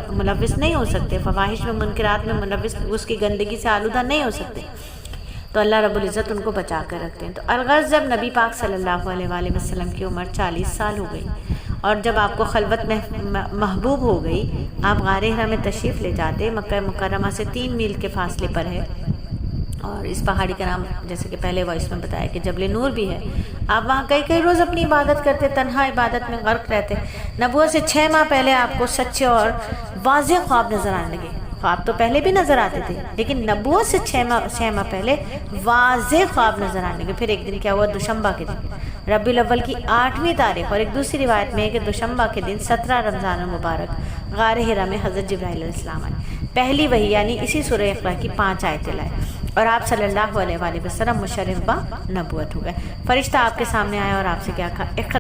ملوث نہیں ہو سکتے، فواحش میں، منکرات میں ملوث، اس کی گندگی سے آلودہ نہیں ہو سکتے، تو اللہ رب العزت ان کو بچا کر رکھتے ہیں۔ تو الغرض جب نبی پاک صلی اللہ علیہ وآلہ وسلم کی عمر 40 سال ہو گئی اور جب آپ کو خلوت میں محبوب ہو گئی، آپ غار حرا میں تشریف لے جاتے، مکہ مکرمہ سے 3 میل کے فاصلے پر ہے، اور اس پہاڑی کا نام جیسے کہ پہلے وائس میں بتایا کہ جبل نور بھی ہے۔ آپ وہاں کئی روز اپنی عبادت کرتے، تنہا عبادت میں غرق رہتے۔ نبوت سے 6 ماہ پہلے آپ کو سچے اور واضح خواب نظر آنے لگے۔ خواب تو پہلے بھی نظر آتے تھے، لیکن نبوت سے 6 ماہ پہلے واضح خواب نظر آنے لگے۔ پھر ایک دن کیا ہوا؟ دوشنبہ کے دن، ربیع الاول کی 8ویں تاریخ، اور ایک دوسری روایت میں ہے کہ دوشنبہ کے دن 17 رمضان المبارک غار حرا میں حضرت جبرائیل علیہ السلام آئے۔ پہلی وحی یعنی اسی سورہ اقرا کی 5 آیتیں لائے، اور آپ صلی اللہ علیہ وآلہ وسلم مشرف با نبوت ہو گئے۔ فرشتہ آپ کے سامنے آیا اور آپ سے کیا کہا؟